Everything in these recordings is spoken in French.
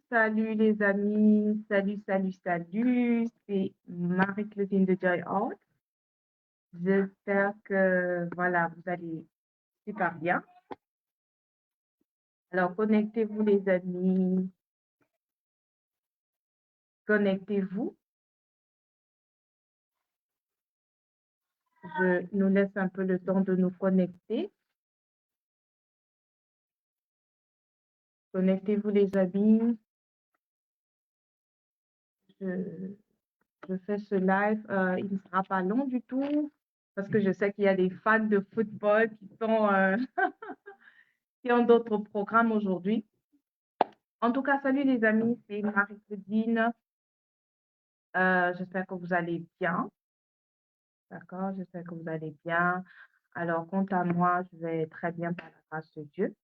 Salut les amis, salut, c'est Marie-Claudine de Joy Art. J'espère que voilà, vous allez super bien. Alors, connectez-vous les amis, connectez-vous. Je nous laisse un peu le temps de nous connecter. Connectez-vous les amis. Je, je fais ce live. Il ne sera pas long du tout parce que je sais qu'il y a des fans de football qui sont qui ont d'autres programmes aujourd'hui. En tout cas, salut les amis, c'est Marie-Claudine. J'espère que vous allez bien. D'accord, j'espère que vous allez bien. Alors, quant à moi, je vais très bien par la grâce de Dieu.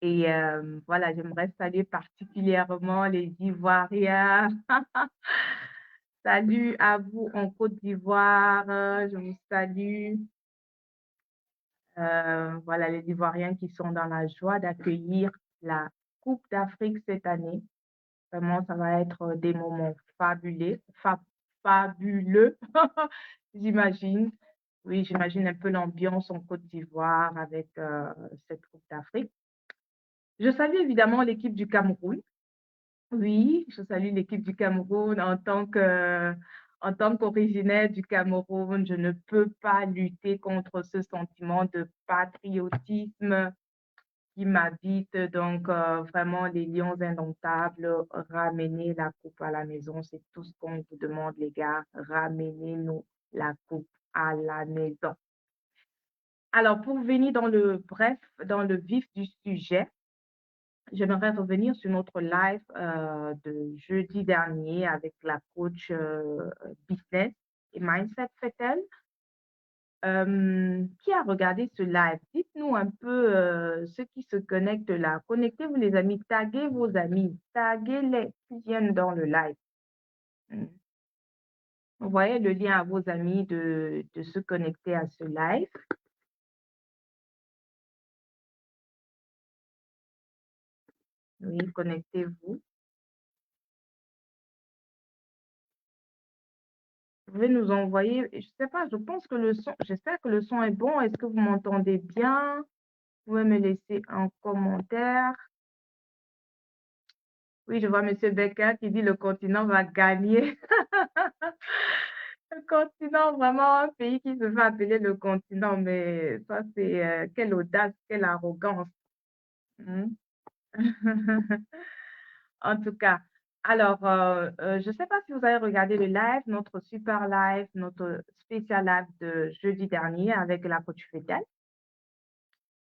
Et voilà, j'aimerais saluer particulièrement les Ivoiriens. Salut à vous en Côte d'Ivoire. Je vous salue. Voilà, les Ivoiriens qui sont dans la joie d'accueillir la Coupe d'Afrique cette année. Vraiment, ça va être des moments fabuleux, j'imagine. Oui, j'imagine un peu l'ambiance en Côte d'Ivoire avec cette Coupe d'Afrique. Je salue évidemment l'équipe du Cameroun. Oui, je salue l'équipe du Cameroun en tant qu'originaire du Cameroun. Je ne peux pas lutter contre ce sentiment de patriotisme qui m'habite. Donc, vraiment, les lions indomptables, ramenez la coupe à la maison. C'est tout ce qu'on vous demande, les gars. Ramenez-nous la coupe à la maison. Alors, pour venir dans le vif du sujet, j'aimerais revenir sur notre live de jeudi dernier avec la coach business et mindset Fetel. Qui a regardé ce live? Dites-nous un peu ceux qui se connectent là. Connectez-vous les amis, taguez-les qui viennent dans le live. Hmm. Envoyez le lien à vos amis de se connecter à ce live. Oui, connectez-vous. Vous pouvez nous envoyer, je sais pas, je pense que le son, j'espère que le son est bon. Est-ce que vous m'entendez bien? Vous pouvez me laisser un commentaire. Oui, je vois Monsieur Becker qui dit le continent va gagner. Le continent, vraiment un pays qui se fait appeler le continent, mais ça, c'est quelle audace, quelle arrogance. Hmm. En tout cas, alors, je ne sais pas si vous avez regardé le live, notre super live, notre spécial live de jeudi dernier avec la coach Fétel.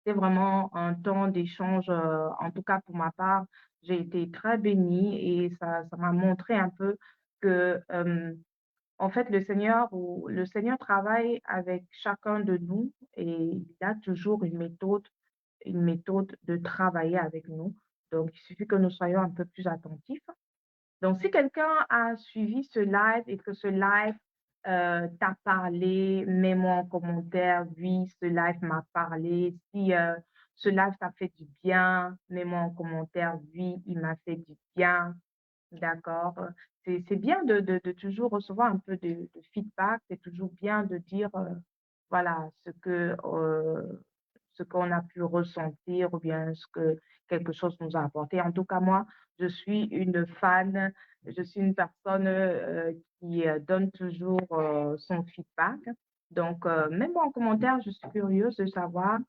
C'est vraiment un temps d'échange, en tout cas pour ma part, j'ai été très bénie et ça m'a montré un peu que en fait, le Seigneur travaille avec chacun de nous et il a toujours une méthode de travailler avec nous. Donc, il suffit que nous soyons un peu plus attentifs. Donc, si quelqu'un a suivi ce live et que ce live t'a parlé, mets-moi en commentaire, oui, ce live m'a parlé. Si ce live t'a fait du bien, mets-moi en commentaire, oui, il m'a fait du bien. D'accord. C'est bien de toujours recevoir un peu de feedback. C'est toujours bien de dire, voilà, ce qu'on a pu ressentir ou bien ce que quelque chose nous a apporté. En tout cas, moi, je suis une fan, je suis une personne qui donne toujours son feedback. Donc, même en commentaire, je suis curieuse de savoir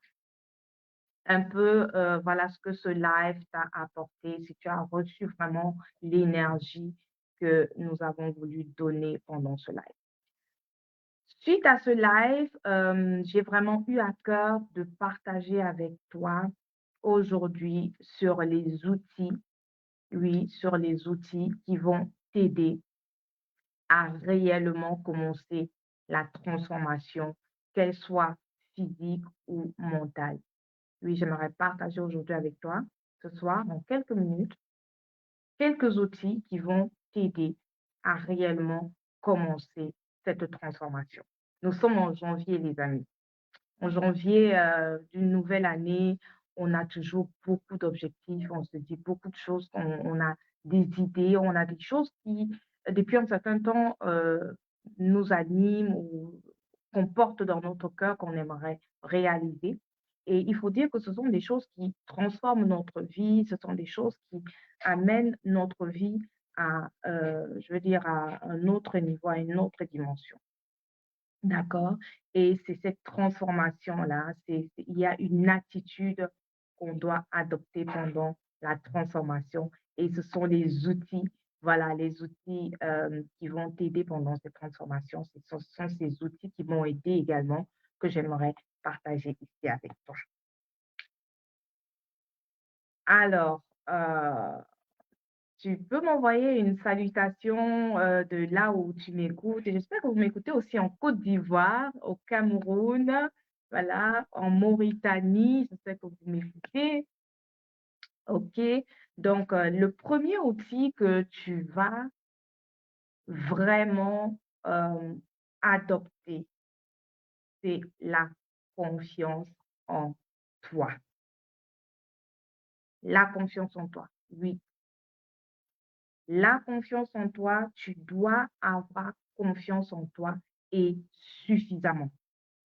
un peu, voilà ce que ce live t'a apporté, si tu as reçu vraiment l'énergie que nous avons voulu donner pendant ce live. Suite à ce live, j'ai vraiment eu à cœur de partager avec toi aujourd'hui sur les outils, oui, sur les outils qui vont t'aider à réellement commencer la transformation, qu'elle soit physique ou mentale. Oui, j'aimerais partager aujourd'hui avec toi, ce soir, en quelques minutes, quelques outils qui vont t'aider à réellement commencer cette transformation. Nous sommes en janvier, les amis. En janvier d'une nouvelle année, on a toujours beaucoup d'objectifs, on se dit beaucoup de choses, on a des idées, on a des choses qui, depuis un certain temps, nous animent ou qu'on porte dans notre cœur, qu'on aimerait réaliser. Et il faut dire que ce sont des choses qui transforment notre vie, ce sont des choses qui amènent notre vie à, je veux dire, à un autre niveau, à une autre dimension. D'accord? Et c'est cette transformation-là, il y a une attitude qu'on doit adopter pendant la transformation et ce sont les outils, voilà, les outils qui vont t'aider pendant cette transformation. Ce sont ces outils qui m'ont aidé également que j'aimerais partager ici avec toi. Alors, tu peux m'envoyer une salutation, de là où tu m'écoutes et j'espère que vous m'écoutez aussi en Côte d'Ivoire, au Cameroun, voilà, en Mauritanie, j'espère que vous m'écoutez. OK. Donc, le premier outil que tu vas vraiment, adopter, c'est la confiance en toi. La confiance en toi, oui. La confiance en toi, tu dois avoir confiance en toi et suffisamment.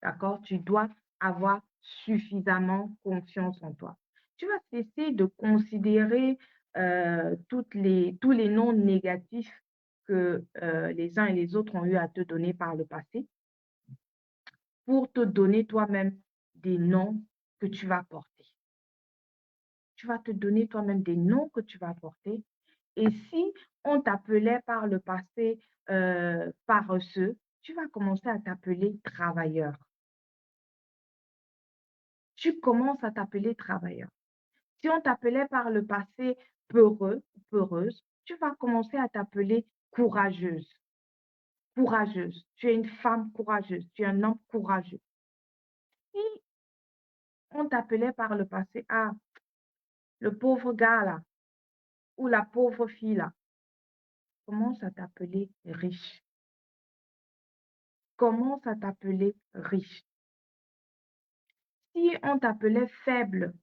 D'accord? Tu dois avoir suffisamment confiance en toi. Tu vas cesser de considérer tous les noms négatifs que les uns et les autres ont eu à te donner par le passé pour te donner toi-même des noms que tu vas porter. Tu vas te donner toi-même des noms que tu vas porter. Et si on t'appelait par le passé paresseux, tu vas commencer à t'appeler travailleur. Tu commences à t'appeler travailleur. Si on t'appelait par le passé peureux, peureuse, tu vas commencer à t'appeler courageuse. Courageuse. Tu es une femme courageuse. Tu es un homme courageux. Si on t'appelait par le passé, ah, le pauvre gars là, ou la pauvre fille là, commence à t'appeler riche. Commence à t'appeler riche. Si on t'appelait faible,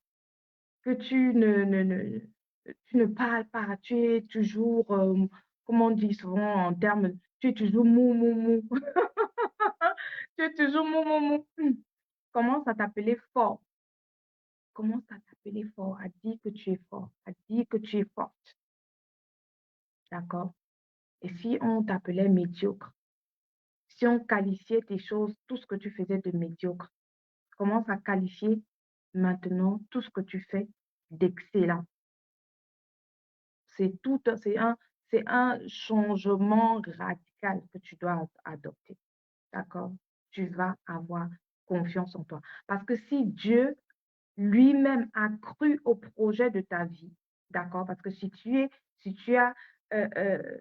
que tu ne parles pas, tu es toujours, comme on dit souvent en termes, tu es toujours mou, mou, mou. Tu es toujours mou, mou, mou. Commence à t'appeler fort. Commence à t'appeler fort, à dire que tu es fort, à dire que tu es forte. D'accord? Et si on t'appelait médiocre, si on qualifiait tes choses, tout ce que tu faisais de médiocre, commence à qualifier maintenant tout ce que tu fais d'excellent. C'est tout, c'est un changement radical que tu dois adopter. D'accord? Tu vas avoir confiance en toi. Parce que si Dieu lui-même a cru au projet de ta vie, d'accord? Parce que si tu as, euh, euh,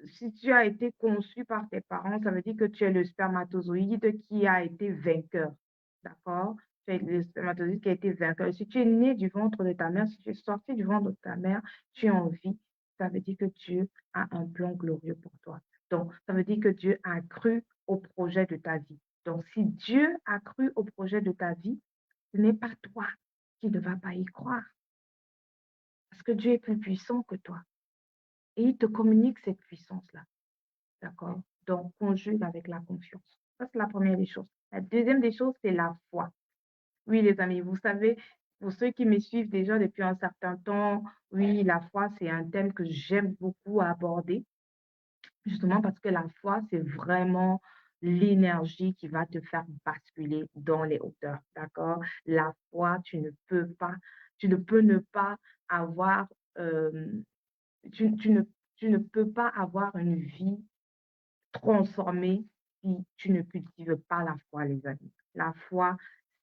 si tu as été conçu par tes parents, ça veut dire que tu es le spermatozoïde qui a été vainqueur, d'accord? Tu es le spermatozoïde qui a été vainqueur. Et si tu es né du ventre de ta mère, si tu es sorti du ventre de ta mère, tu es en vie. Ça veut dire que Dieu a un plan glorieux pour toi. Donc, ça veut dire que Dieu a cru au projet de ta vie. Donc, si Dieu a cru au projet de ta vie, ce n'est pas toi qui ne vas pas y croire. Parce que Dieu est plus puissant que toi. Et il te communique cette puissance-là. D'accord? Donc, conjugue avec la confiance. Ça, c'est la première des choses. La deuxième des choses, c'est la foi. Oui, les amis, vous savez, pour ceux qui me suivent déjà depuis un certain temps, oui, la foi, c'est un thème que j'aime beaucoup aborder, justement parce que la foi, c'est vraiment l'énergie qui va te faire basculer dans les hauteurs, d'accord? La foi, tu ne peux ne pas avoir, euh, tu, tu ne, tu ne peux pas avoir une vie transformée si tu ne cultives pas la foi, les amis. La foi,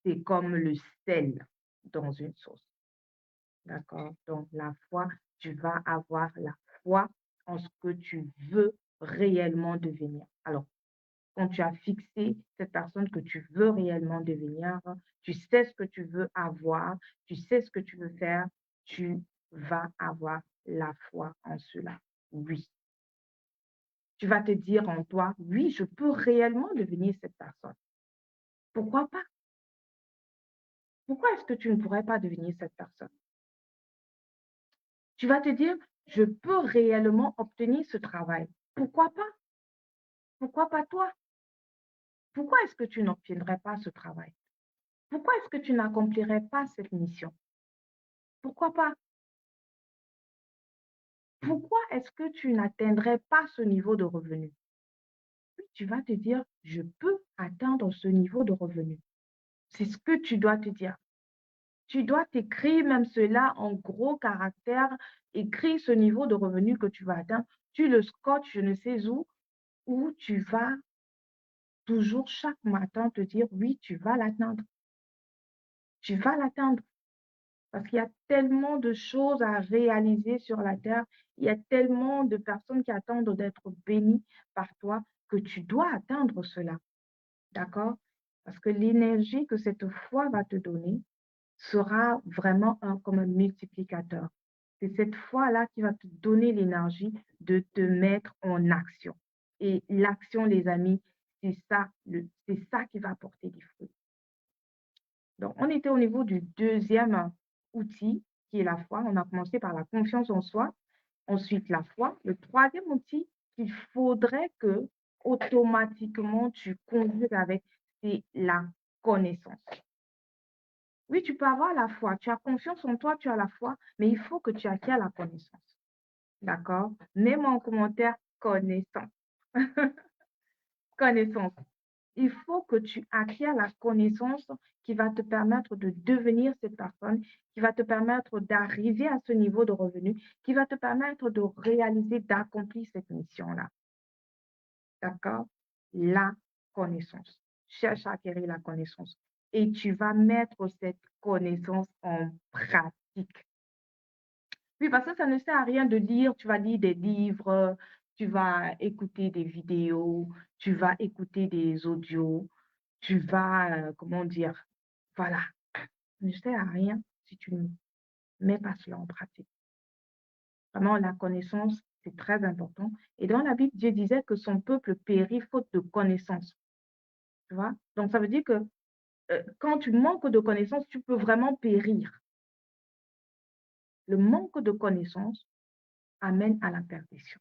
c'est comme le sel dans une sauce. D'accord? Donc, la foi, tu vas avoir la foi en ce que tu veux réellement devenir. Alors, quand tu as fixé cette personne que tu veux réellement devenir, tu sais ce que tu veux avoir, tu sais ce que tu veux faire, tu vas avoir la foi en cela. Oui. Tu vas te dire en toi, oui, je peux réellement devenir cette personne. Pourquoi pas? Pourquoi est-ce que tu ne pourrais pas devenir cette personne? Tu vas te dire, je peux réellement obtenir ce travail. Pourquoi pas? Pourquoi pas toi? Pourquoi est-ce que tu n'obtiendrais pas ce travail? Pourquoi est-ce que tu n'accomplirais pas cette mission? Pourquoi pas? Pourquoi est-ce que tu n'atteindrais pas ce niveau de revenu? Puis tu vas te dire, je peux atteindre ce niveau de revenu. C'est ce que tu dois te dire. Tu dois t'écrire même cela en gros caractères, écrire ce niveau de revenu que tu vas atteindre. Tu le scotches, je ne sais où tu vas toujours chaque matin te dire, oui, tu vas l'atteindre. Tu vas l'atteindre. Parce qu'il y a tellement de choses à réaliser sur la terre. Il y a tellement de personnes qui attendent d'être bénies par toi que tu dois atteindre cela. D'accord? Parce que l'énergie que cette foi va te donner sera vraiment comme un multiplicateur. C'est cette foi-là qui va te donner l'énergie de te mettre en action. Et l'action, les amis, c'est ça qui va apporter des fruits. Donc, on était au niveau du deuxième outil, qui est la foi. On a commencé par la confiance en soi, ensuite la foi. Le troisième outil qu'il faudrait que automatiquement tu conduises avec, c'est la connaissance. Oui, tu peux avoir la foi, tu as confiance en toi, tu as la foi, mais il faut que tu acquiers la connaissance. D'accord? Mets-moi en commentaire connaissance. Connaissance. Il faut que tu acquiers la connaissance qui va te permettre de devenir cette personne, qui va te permettre d'arriver à ce niveau de revenu, qui va te permettre de réaliser, d'accomplir cette mission-là. D'accord? La connaissance. Cherche à acquérir la connaissance. Et tu vas mettre cette connaissance en pratique. Oui, parce que ça ne sert à rien de lire, tu vas lire des livres, tu vas écouter des vidéos, tu vas écouter des audios, tu vas, comment dire, voilà, ça ne sert à rien si tu ne mets pas cela en pratique. Vraiment, la connaissance, c'est très important. Et dans la Bible, Dieu disait que son peuple périt faute de connaissance. Tu vois? Donc, ça veut dire que quand tu manques de connaissances, tu peux vraiment périr. Le manque de connaissances amène à la perdition.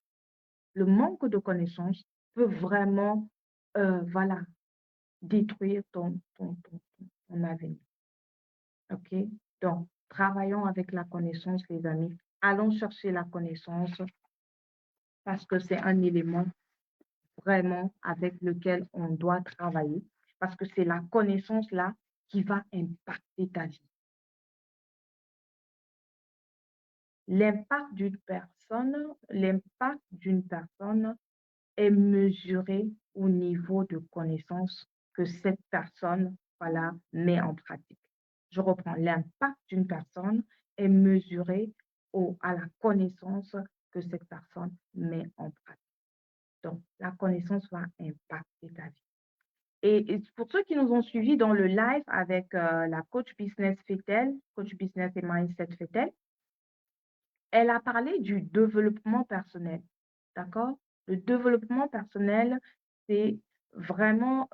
Le manque de connaissances peut vraiment, voilà, détruire ton avenir. OK? Donc, travaillons avec la connaissance, les amis. Allons chercher la connaissance parce que c'est un élément vraiment avec lequel on doit travailler parce que c'est la connaissance là qui va impacter ta vie. L'impact d'une personne est mesuré au niveau de connaissance que cette personne, voilà, met en pratique. Je reprends, l'impact d'une personne est mesuré à la connaissance que cette personne met en pratique. Donc, la connaissance va impacter ta vie. Et pour ceux qui nous ont suivis dans le live avec la coach business Fetel, coach business et mindset Fetel, elle a parlé du développement personnel. D'accord? Le développement personnel, c'est vraiment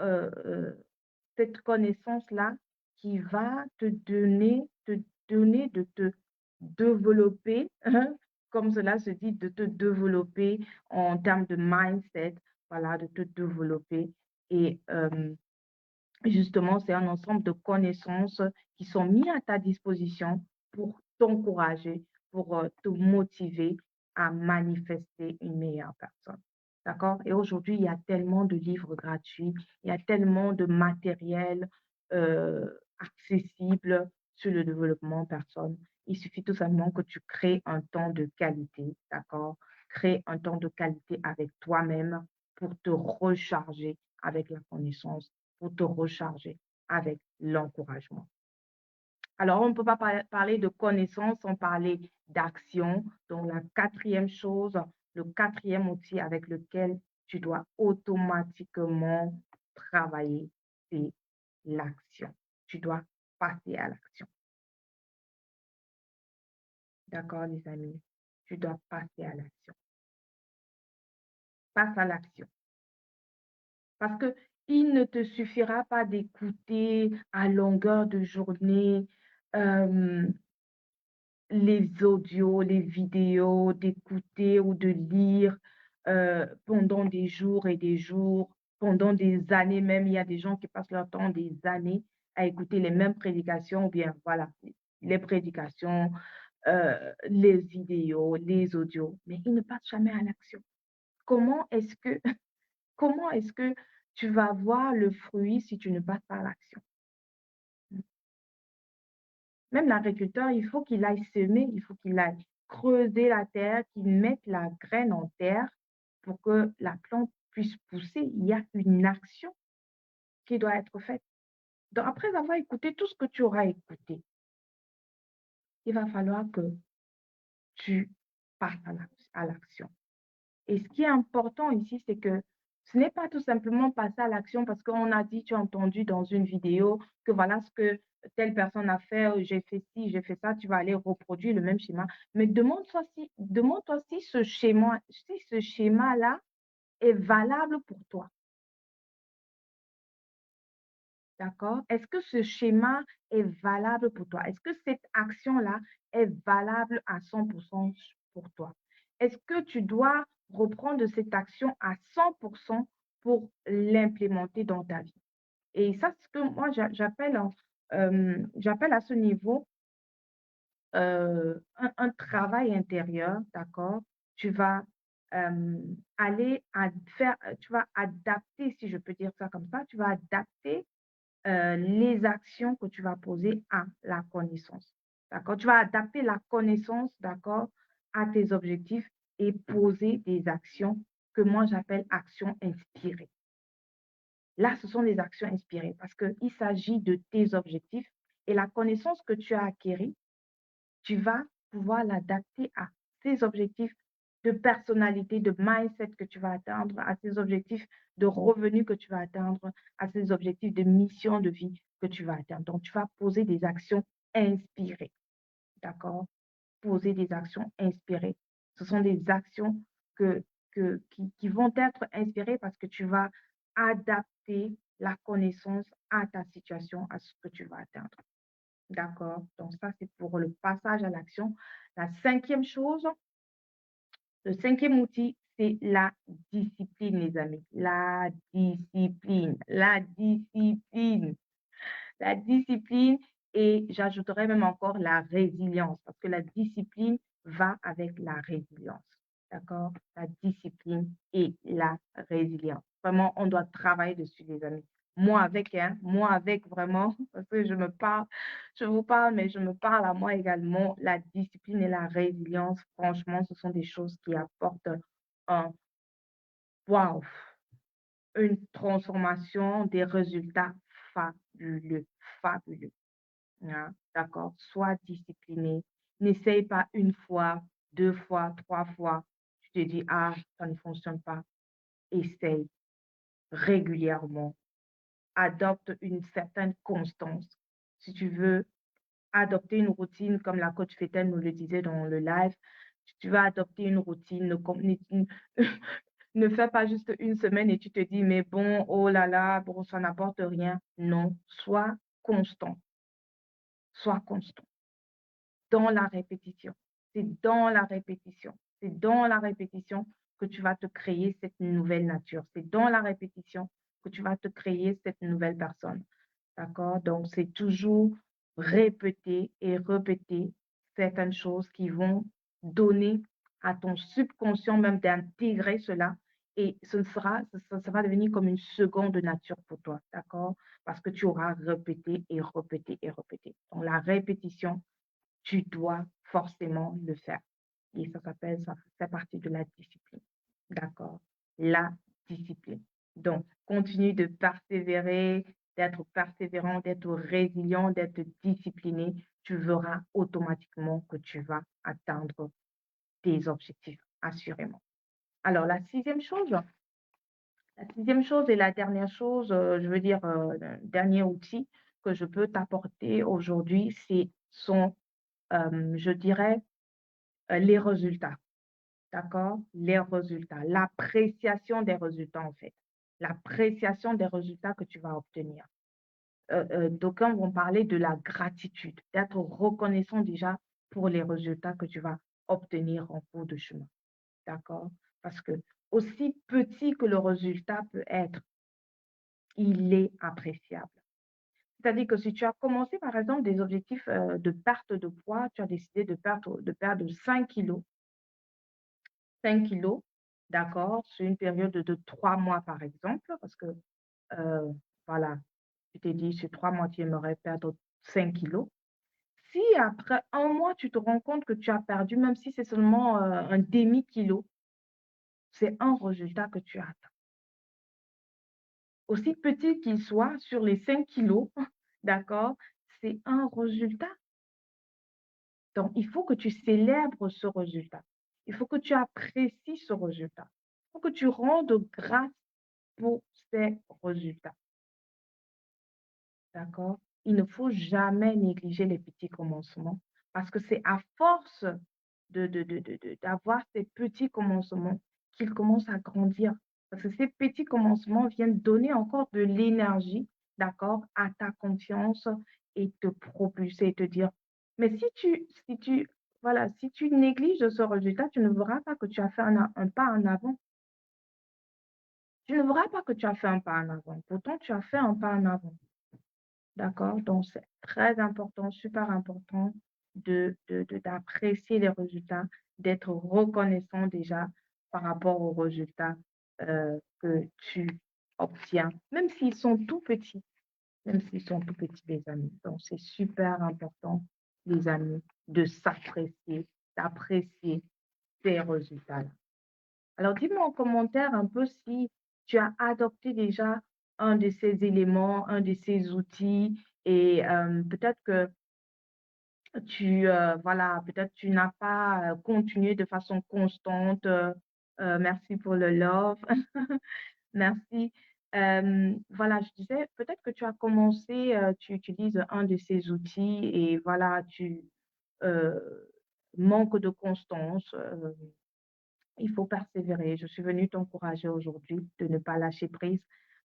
cette connaissance-là qui va te donner de te développer, hein, comme cela se dit, de te développer en termes de mindset, voilà, de te développer. Et justement, c'est un ensemble de connaissances qui sont mises à ta disposition pour t'encourager, pour te motiver à manifester une meilleure personne. D'accord? Et aujourd'hui, il y a tellement de livres gratuits, il y a tellement de matériel accessible sur le développement personne. Il suffit tout simplement que tu crées un temps de qualité, d'accord? Crée un temps de qualité avec toi-même pour te recharger avec la connaissance, pour te recharger avec l'encouragement. Alors, on ne peut pas parler de connaissance sans parler d'action. Donc, la quatrième chose, le quatrième outil avec lequel tu dois automatiquement travailler, c'est l'action. Tu dois passer à l'action. D'accord, les amis? Tu dois passer à l'action. Passe à l'action. Parce que Il ne te suffira pas d'écouter à longueur de journée euh, les audios, les vidéos, d'écouter ou de lire pendant des jours et des jours, pendant des années même. Il y a des gens qui passent leur temps des années à écouter les mêmes prédications, ou bien voilà, les prédications, les vidéos, les audios, mais ils ne passent jamais à l'action. Comment est-ce que, comment est-ce que tu vas voir le fruit si tu ne passes pas à l'action? Même l'agriculteur, il faut qu'il aille semer, il faut qu'il aille creuser la terre, qu'il mette la graine en terre pour que la plante puisse pousser. Il y a une action qui doit être faite. Donc, après avoir écouté tout ce que tu auras écouté, il va falloir que tu passes à l'action. Et ce qui est important ici, c'est que ce n'est pas tout simplement passer à l'action parce qu'on a dit, tu as entendu dans une vidéo que voilà ce que telle personne a fait, j'ai fait ci, j'ai fait ça, tu vas aller reproduire le même schéma. Mais demande-toi si ce schéma-là est valable pour toi. D'accord? Est-ce que ce schéma est valable pour toi? Est-ce que cette action-là est valable à 100% pour toi? Est-ce que tu dois reprendre cette action à 100% pour l'implémenter dans ta vie? Et ça, c'est ce que moi, j'appelle à ce niveau un travail intérieur, d'accord? Tu vas aller à faire, tu vas adapter, si je peux dire ça comme ça, tu vas adapter les actions que tu vas poser à la connaissance. D'accord? Tu vas adapter la connaissance, d'accord, à tes objectifs et poser des actions que moi j'appelle actions inspirées. Là, ce sont des actions inspirées parce qu'il s'agit de tes objectifs et la connaissance que tu as acquérie, tu vas pouvoir l'adapter à ces objectifs de personnalité, de mindset que tu vas atteindre, à ces objectifs de revenus que tu vas atteindre, à ces objectifs de mission de vie que tu vas atteindre. Donc, tu vas poser des actions inspirées. D'accord? Poser des actions inspirées. Ce sont des actions qui vont être inspirées parce que tu vas adapter la connaissance à ta situation, à ce que tu vas atteindre. D'accord? Donc, ça, c'est pour le passage à l'action. La cinquième chose, le cinquième outil, c'est la discipline, les amis. La discipline. La discipline. La discipline et j'ajouterais même encore la résilience parce que la discipline va avec la résilience. D'accord? La discipline et la résilience. Vraiment, on doit travailler dessus, les amis. Moi avec vraiment, parce que je vous parle, mais je me parle à moi également. La discipline et la résilience, franchement, ce sont des choses qui apportent un wow, une transformation, des résultats fabuleux, fabuleux. Hein, d'accord? Sois discipliné. N'essaye pas une fois, deux fois, trois fois. Tu te dis, ah, ça ne fonctionne pas. Essaye régulièrement. Adopte une certaine constance. Si tu veux adopter une routine, comme la coach Fétel nous le disait dans le live, si tu vas adopter une routine, ne fais pas juste une semaine et tu te dis, mais bon, oh là là, bon, ça n'apporte rien. Non, sois constant. Sois constant. Dans la répétition. C'est dans la répétition. C'est dans la répétition que tu vas te créer cette nouvelle nature. C'est dans la répétition que tu vas te créer cette nouvelle personne. D'accord? Donc, c'est toujours répéter et répéter certaines choses qui vont donner à ton subconscient même d'intégrer cela et ça va devenir comme une seconde nature pour toi. D'accord? Parce que tu auras répété et répété et répété. Donc, la répétition, tu dois forcément le faire. Et ça fait partie de la discipline. D'accord? La discipline. Donc, continue de persévérer, d'être persévérant, d'être résilient, d'être discipliné. Tu verras automatiquement que tu vas atteindre tes objectifs, assurément. Alors, la sixième chose et la dernière chose, je veux dire, le dernier outil que je peux t'apporter aujourd'hui, je dirais, les résultats. D'accord? Les résultats, l'appréciation des résultats, en fait. l'appréciation des résultats que tu vas obtenir. D'aucuns vont parler de la gratitude, d'être reconnaissant déjà pour les résultats que tu vas obtenir en cours de chemin. D'accord? Parce que aussi petit que le résultat peut être, il est appréciable. C'est-à-dire que si tu as commencé, par exemple, des objectifs de perte de poids, tu as décidé de perdre 5 kilos, 5 kilos, d'accord, sur une période de 3 mois, par exemple, parce que, voilà, tu t'es dit, sur 3 mois, tu aimerais perdre 5 kilos. Si après un mois, tu te rends compte que tu as perdu, même si c'est seulement un demi-kilo, c'est un résultat que tu as atteint. Aussi petit qu'il soit, sur les 5 kilos, d'accord, c'est un résultat. Donc, il faut que tu célèbres ce résultat. Il faut que tu apprécies ce résultat. Il faut que tu rendes grâce pour ces résultats. D'accord? Il ne faut jamais négliger les petits commencements parce que c'est à force d'avoir ces petits commencements qu'ils commencent à grandir. Parce que ces petits commencements viennent donner encore de l'énergie, d'accord, à ta confiance et te propulser et te dire, mais voilà, si tu négliges ce résultat, tu ne verras pas que tu as fait un pas en avant. Tu ne verras pas que tu as fait un pas en avant. Pourtant, tu as fait un pas en avant. D'accord? Donc, c'est très important, super important d'apprécier les résultats, d'être reconnaissant déjà par rapport aux résultats que tu obtiens, même s'ils sont tout petits, même s'ils sont tout petits, les amis. Donc, c'est super important, les amis, de s'apprécier, d'apprécier ces résultats-là. Alors, dis-moi en commentaire un peu si tu as adopté déjà un de ces éléments, un de ces outils et peut-être que voilà, peut-être tu n'as pas continué de façon constante. Merci pour le love. Merci. Voilà, je disais, peut-être que tu as commencé, tu utilises un de ces outils et voilà, tu euh, manques de constance. Il faut persévérer. Je suis venue t'encourager aujourd'hui de ne pas lâcher prise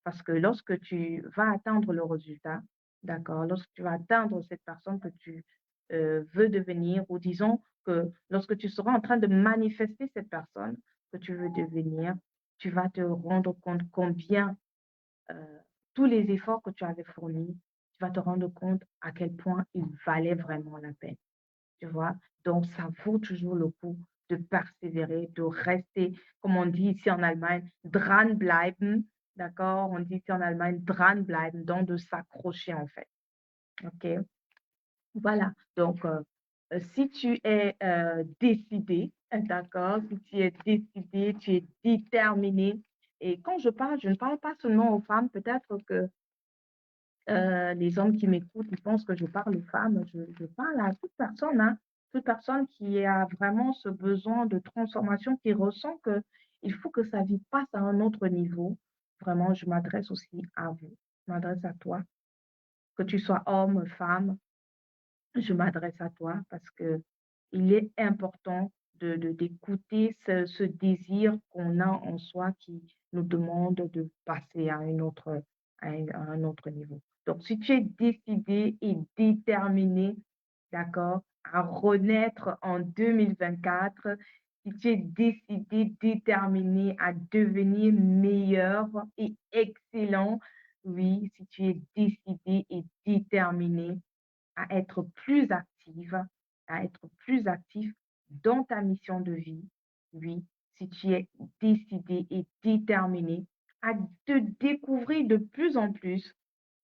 parce que lorsque tu vas atteindre le résultat, d'accord, lorsque tu vas atteindre cette personne que tu veux devenir, ou disons que lorsque tu seras en train de manifester cette personne que tu veux devenir, tu vas te rendre compte combien tous les efforts que tu avais fournis, tu vas te rendre compte à quel point ils valaient vraiment la peine. Tu vois? Donc, ça vaut toujours le coup de persévérer, de rester, comme on dit ici en Allemagne, dranbleiben. D'accord? On dit ici en Allemagne dranbleiben, donc de s'accrocher en fait. OK? Voilà. Donc, si tu es décidé, d'accord? Si tu es décidé, tu es déterminé. Et quand je parle, je ne parle pas seulement aux femmes. Peut-être que les hommes qui m'écoutent, ils pensent que je parle aux femmes. Je parle à toute personne, hein, toute personne qui a vraiment ce besoin de transformation, qui ressent qu'il faut que sa vie passe à un autre niveau. Vraiment, je m'adresse aussi à vous. Je m'adresse à toi. Que tu sois homme, femme, je m'adresse à toi parce que il est important d'écouter ce désir qu'on a en soi qui nous demande de passer à un autre niveau. Donc, si tu es décidé et déterminé, d'accord, à renaître en 2024, si tu es décidé, déterminé à devenir meilleur et excellent, oui, si tu es décidé et déterminé à être plus active, à être plus actif dans ta mission de vie. Oui, si tu es décidé et déterminé à te découvrir de plus en plus,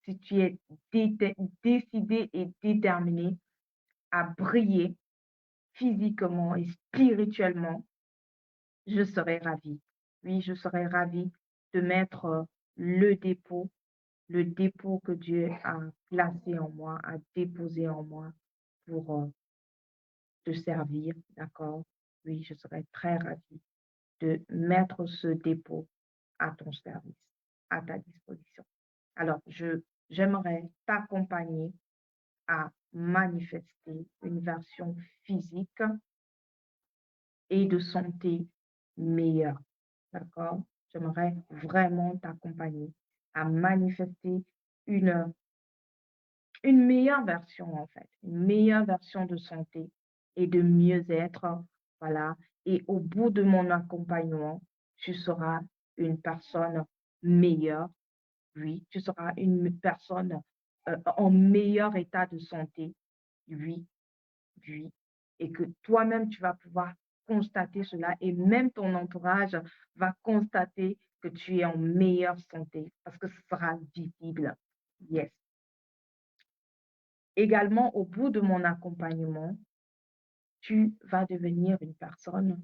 si tu es décidé et déterminé à briller physiquement et spirituellement, je serai ravie. Oui, je serai ravie de mettre le dépôt, le dépôt que Dieu a placé en moi, a déposé en moi pour te servir, d'accord? Oui, je serais très ravie de mettre ce dépôt à ton service, à ta disposition. Alors, j'aimerais t'accompagner à manifester une version physique et de santé meilleure, d'accord? j'aimerais vraiment t'accompagner à manifester une, une meilleure version, en fait, une meilleure version de santé et de mieux-être. Voilà. Et au bout de mon accompagnement, tu seras une personne meilleure. Oui, tu seras une personne en meilleur état de santé. Oui, oui. Et que toi-même, tu vas pouvoir constater cela et même ton entourage va constater que tu es en meilleure santé parce que ce sera visible. Yes. Également, au bout de mon accompagnement, tu vas devenir une personne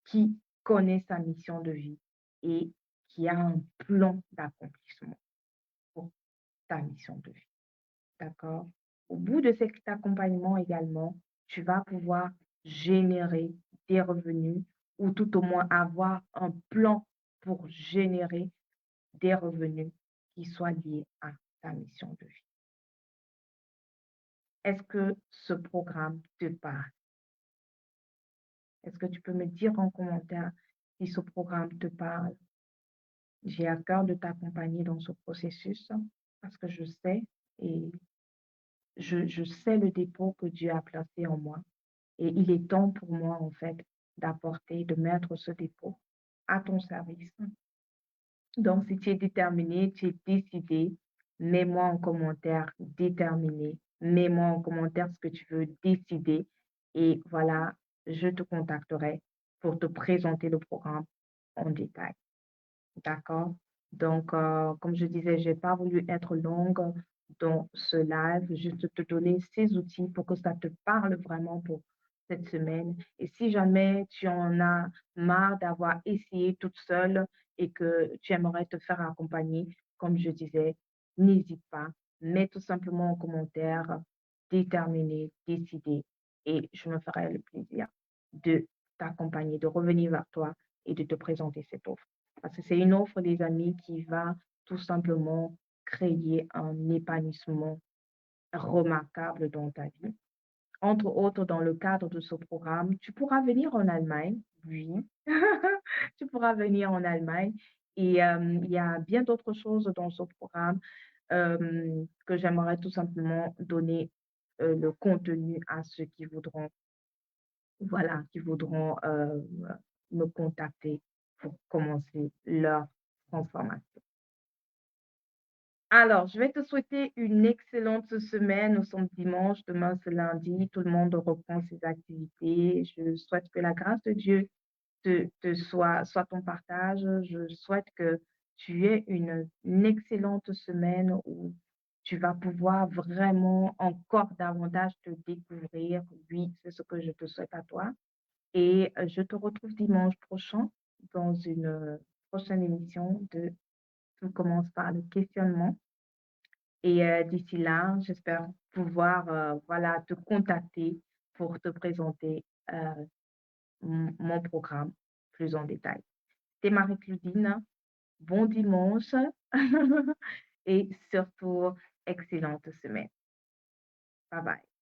qui connaît sa mission de vie et qui a un plan d'accomplissement pour ta mission de vie. D'accord? Au bout de cet accompagnement également, tu vas pouvoir générer des revenus ou tout au moins avoir un plan pour générer des revenus qui soient liés à ta mission de vie. Est-ce que ce programme te parle? Est-ce que tu peux me dire en commentaire si ce programme te parle? J'ai à cœur de t'accompagner dans ce processus parce que je sais et je sais le dépôt que Dieu a placé en moi. Et il est temps pour moi, en fait, d'apporter, de mettre ce dépôt à ton service. Donc, si tu es déterminé, tu es décidé, mets-moi en commentaire déterminé, mets-moi en commentaire ce que tu veux décider. Et voilà, je te contacterai pour te présenter le programme en détail. D'accord? Donc, comme je disais, j'ai pas voulu être longue dans ce live, juste te donner ces outils pour que ça te parle vraiment pour cette semaine. Et si jamais tu en as marre d'avoir essayé toute seule et que tu aimerais te faire accompagner, comme je disais, n'hésite pas, mets tout simplement en commentaire, déterminé, décidé, et je me ferai le plaisir de t'accompagner, de revenir vers toi et de te présenter cette offre. Parce que c'est une offre, les amis, qui va tout simplement créer un épanouissement remarquable dans ta vie. Entre autres, dans le cadre de ce programme, tu pourras venir en Allemagne, oui, tu pourras venir en Allemagne. Et il y a bien d'autres choses dans ce programme que j'aimerais tout simplement donner le contenu à ceux qui voudront, voilà, qui voudront me contacter pour commencer leur transformation. Alors, je vais te souhaiter une excellente semaine. Nous sommes dimanche, demain c'est lundi, tout le monde reprend ses activités. Je souhaite que la grâce de Dieu soit ton partage. Je souhaite que tu aies une excellente semaine où tu vas pouvoir vraiment encore davantage te découvrir. Oui, c'est ce que je te souhaite à toi. Et je te retrouve dimanche prochain dans une prochaine émission de Tout commence par le questionnement. Et d'ici là, j'espère pouvoir voilà, te contacter pour te présenter mon programme plus en détail. C'est Marie-Claudine. Bon dimanche et surtout excellente semaine. Bye bye.